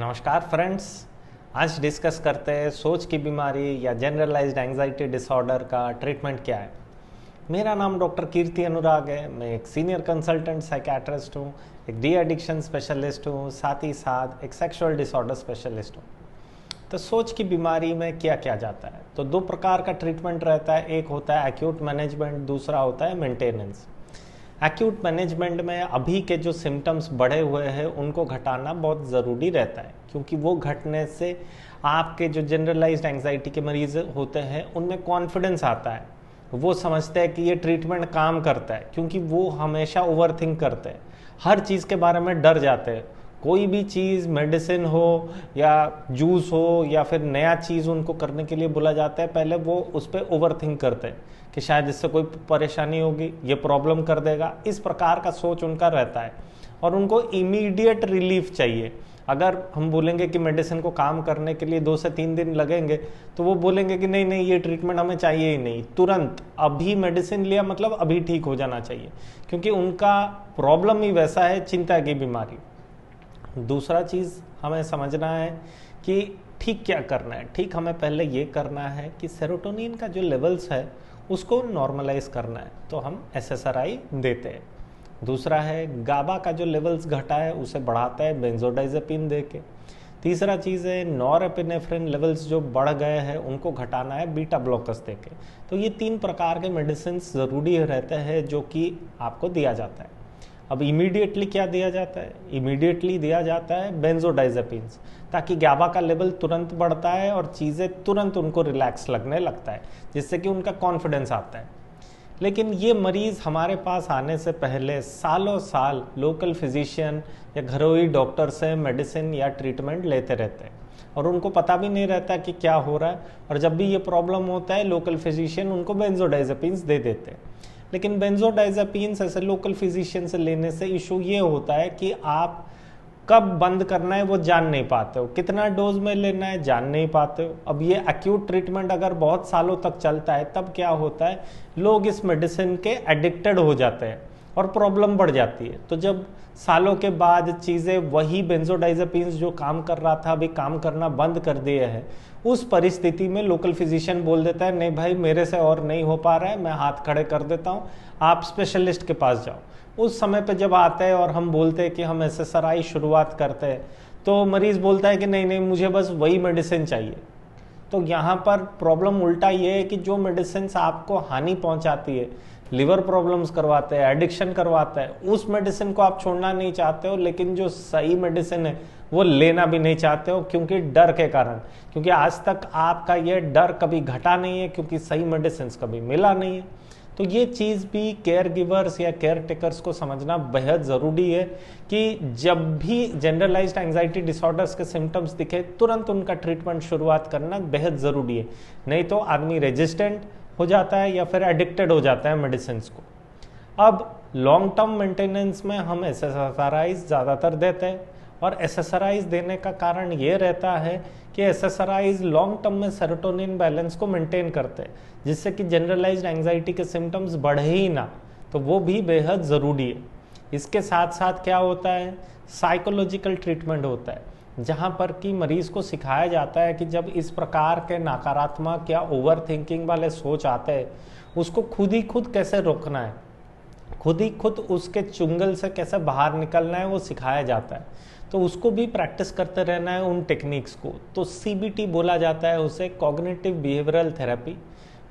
नमस्कार फ्रेंड्स। आज डिस्कस करते हैं सोच की बीमारी या जनरलाइज्ड एंजाइटी डिसऑर्डर का ट्रीटमेंट क्या है। मेरा नाम डॉक्टर कीर्ति अनुराग है। मैं एक सीनियर कंसल्टेंट साइकियाट्रिस्ट हूँ, एक डी एडिक्शन स्पेशलिस्ट हूँ, साथ ही साथ एक सेक्सुअल डिसऑर्डर स्पेशलिस्ट हूँ। तो सोच की बीमारी में क्या क्या जाता है, तो दो प्रकार का ट्रीटमेंट रहता है। एक होता है एक्यूट मैनेजमेंट, दूसरा होता है मेंटेनेंस। एक्यूट मैनेजमेंट में अभी के जो सिम्टम्स बढ़े हुए हैं उनको घटाना बहुत ज़रूरी रहता है, क्योंकि वो घटने से आपके जो जनरलाइज्ड एंजाइटी के मरीज होते हैं उनमें कॉन्फिडेंस आता है। वो समझते हैं कि ये ट्रीटमेंट काम करता है, क्योंकि वो हमेशा ओवरथिंक करते हैं, हर चीज़ के बारे में डर जाते हैं। कोई भी चीज़, मेडिसिन हो या जूस हो या फिर नया चीज़ उनको करने के लिए बोला जाता है, पहले वो उस पर ओवरथिंक करते हैं कि शायद इससे कोई परेशानी होगी, ये प्रॉब्लम कर देगा। इस प्रकार का सोच उनका रहता है और उनको इमीडिएट रिलीफ चाहिए। अगर हम बोलेंगे कि मेडिसिन को काम करने के लिए 2 से 3 दिन लगेंगे, तो वो बोलेंगे कि नहीं नहीं, ये ट्रीटमेंट हमें चाहिए ही नहीं, तुरंत अभी मेडिसिन लिया मतलब अभी ठीक हो जाना चाहिए, क्योंकि उनका प्रॉब्लम ही वैसा है, चिंता की बीमारी। दूसरा चीज़ हमें समझना है कि ठीक क्या करना है। ठीक हमें पहले ये करना है कि सेरोटोनिन का जो लेवल्स है उसको नॉर्मलाइज करना है, तो हम एसएसआरआई देते हैं। दूसरा है गाबा का जो लेवल्स घटा है उसे बढ़ाता है बेंजोडाइजेपिन दे के। तीसरा चीज़ है नॉरएपिनेफ्रिन लेवल्स जो बढ़ गए हैं उनको घटाना है बीटा ब्लॉकर्स दे के। तो ये 3 प्रकार के मेडिसिन ज़रूरी रहते हैं जो कि आपको दिया जाता है। अब इमीडिएटली क्या दिया जाता है? इमीडिएटली दिया जाता है बेंजोडाइजेपिन्स, ताकि गाबा का लेवल तुरंत बढ़ता है और चीज़ें तुरंत उनको रिलैक्स लगने लगता है, जिससे कि उनका कॉन्फिडेंस आता है। लेकिन ये मरीज़ हमारे पास आने से पहले सालों साल लोकल फिजिशियन या घरेलू डॉक्टर से मेडिसिन या ट्रीटमेंट लेते रहते हैं और उनको पता भी नहीं रहता कि क्या हो रहा है। और जब भी ये प्रॉब्लम होता है लोकल फिजिशियन उनको बेंजोडाइजेपिन्स दे देते हैं। लेकिन बेंजोडाइजेपिन्स ऐसे लोकल फिजिशियन से लेने से इशू ये होता है कि आप कब बंद करना है वो जान नहीं पाते हो, कितना डोज में लेना है जान नहीं पाते हो। अब ये एक्यूट ट्रीटमेंट अगर बहुत सालों तक चलता है तब क्या होता है, लोग इस मेडिसिन के एडिक्टेड हो जाते हैं और प्रॉब्लम बढ़ जाती है। तो जब सालों के बाद चीज़ें वही बेंजोडाइजेपिन्स जो काम कर रहा था अभी काम करना बंद कर दिए हैं, उस परिस्थिति में लोकल फिजिशियन बोल देता है नहीं भाई मेरे से और नहीं हो पा रहा है, मैं हाथ खड़े कर देता हूँ, आप स्पेशलिस्ट के पास जाओ। उस समय पे जब आता है और हम बोलते हैं कि हम एसएसआरआई शुरुआत करते हैं, तो मरीज बोलता है कि नहीं नहीं मुझे बस वही मेडिसिन चाहिए। तो यहाँ पर प्रॉब्लम उल्टा ये है कि जो मेडिसिन आपको हानि पहुँचाती है, लिवर प्रॉब्लम्स करवाते हैं, एडिक्शन करवाता है, उस मेडिसिन को आप छोड़ना नहीं चाहते हो, लेकिन जो सही मेडिसिन है वो लेना भी नहीं चाहते हो, क्योंकि डर के कारण। क्योंकि आज तक आपका ये डर कभी घटा नहीं है, क्योंकि सही मेडिसिन कभी मिला नहीं है। तो ये चीज़ भी केयर गिवर्स या केयर टेकर्स को समझना बेहद ज़रूरी है कि जब भी जनरलाइज्ड एंजाइटी डिसऑर्डर्स के सिम्टम्स दिखे तुरंत उनका ट्रीटमेंट शुरुआत करना बेहद ज़रूरी है। नहीं तो आदमी रेजिस्टेंट हो जाता है या फिर एडिक्टेड हो जाता है मेडिसिन को। अब लॉन्ग टर्म मेंटेनेंस में हम एसएसआरआईज ज़्यादातर देते हैं, और एसएसआरआईज देने का कारण ये रहता है कि एसएसआरआईज लॉन्ग टर्म में सेरोटोनिन बैलेंस को मेंटेन करते हैं, जिससे कि जनरलाइज्ड एंजाइटी के सिम्टम्स बढ़े ही ना। तो वो भी बेहद ज़रूरी है। इसके साथ साथ क्या होता है, साइकोलॉजिकल ट्रीटमेंट होता है, जहाँ पर कि मरीज को सिखाया जाता है कि जब इस प्रकार के नकारात्मक या ओवर थिंकिंग वाले सोच आते हैं उसको खुद ही खुद कैसे रोकना है, खुद ही खुद उसके चुंगल से कैसे बाहर निकलना है, वो सिखाया जाता है। तो उसको भी प्रैक्टिस करते रहना है उन टेक्निक्स को। तो सीबीटी बोला जाता है उसे, कॉग्निटिव बिहेवियरल थेरेपी।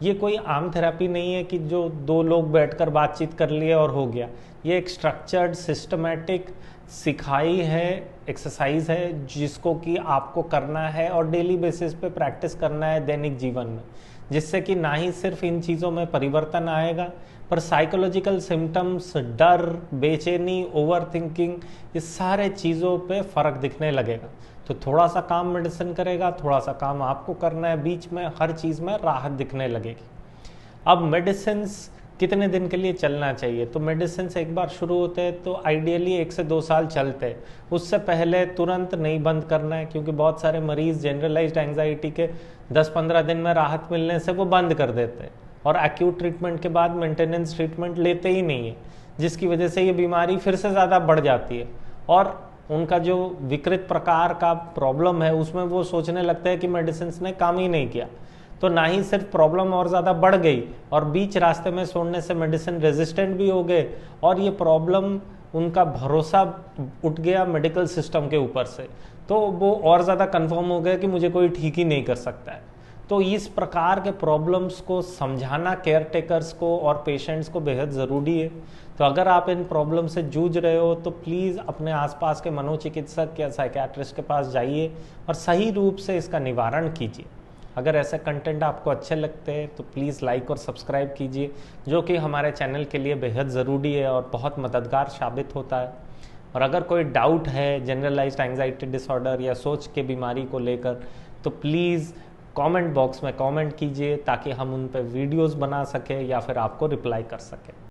ये कोई आम थेरेपी नहीं है कि जो 2 लोग बैठकर बातचीत कर लिए और हो गया। ये एक स्ट्रक्चर्ड सिस्टमैटिक सिखाई है एक्सरसाइज है, जिसको कि आपको करना है और डेली बेसिस पे प्रैक्टिस करना है दैनिक जीवन में, जिससे कि ना ही सिर्फ इन चीज़ों में परिवर्तन आएगा, पर साइकोलॉजिकल सिम्टम्स, डर, बेचैनी, ओवर थिंकिंग, इस सारे चीज़ों पे फ़र्क दिखने लगेगा। तो थोड़ा सा काम मेडिसिन करेगा, थोड़ा सा काम आपको करना है, बीच में हर चीज़ में राहत दिखने लगेगी। अब मेडिसिन कितने दिन के लिए चलना चाहिए, तो मेडिसिन एक बार शुरू होते हैं तो आइडियली 1 से 2 साल चलते हैं। उससे पहले तुरंत नहीं बंद करना है, क्योंकि बहुत सारे मरीज जनरलाइज्ड एंजाइटी के 10-15 दिन में राहत मिलने से वो बंद कर देते हैं और एक्यूट ट्रीटमेंट के बाद मेंटेनेंस ट्रीटमेंट लेते ही नहीं है, जिसकी वजह से ये बीमारी फिर से ज़्यादा बढ़ जाती है। और उनका जो विकृत प्रकार का प्रॉब्लम है उसमें वो सोचने लगते हैं कि मेडिसिन ने काम ही नहीं किया। तो ना ही सिर्फ प्रॉब्लम और ज़्यादा बढ़ गई और बीच रास्ते में छोड़ने से मेडिसिन रेजिस्टेंट भी हो गए, और ये प्रॉब्लम उनका भरोसा उठ गया मेडिकल सिस्टम के ऊपर से, तो वो और ज़्यादा कंफर्म हो गया कि मुझे कोई ठीक ही नहीं कर सकता है। तो इस प्रकार के प्रॉब्लम्स को समझाना केयर टेकर्स को और पेशेंट्स को बेहद ज़रूरी है। तो अगर आप इन प्रॉब्लम से जूझ रहे हो तो प्लीज़ अपने आसपास के मनोचिकित्सक या साइकियाट्रिस्ट के पास जाइए और सही रूप से इसका निवारण कीजिए। अगर ऐसे कंटेंट आपको अच्छे लगते हैं तो प्लीज़ लाइक और सब्सक्राइब कीजिए, जो कि हमारे चैनल के लिए बेहद ज़रूरी है और बहुत मददगार साबित होता है। और अगर कोई डाउट है जनरलाइज्ड एंग्जाइटी डिसऑर्डर या सोच के बीमारी को लेकर तो प्लीज़ कमेंट बॉक्स में कमेंट कीजिए, ताकि हम उन पर वीडियोस बना सकें या फिर आपको रिप्लाई कर सकें।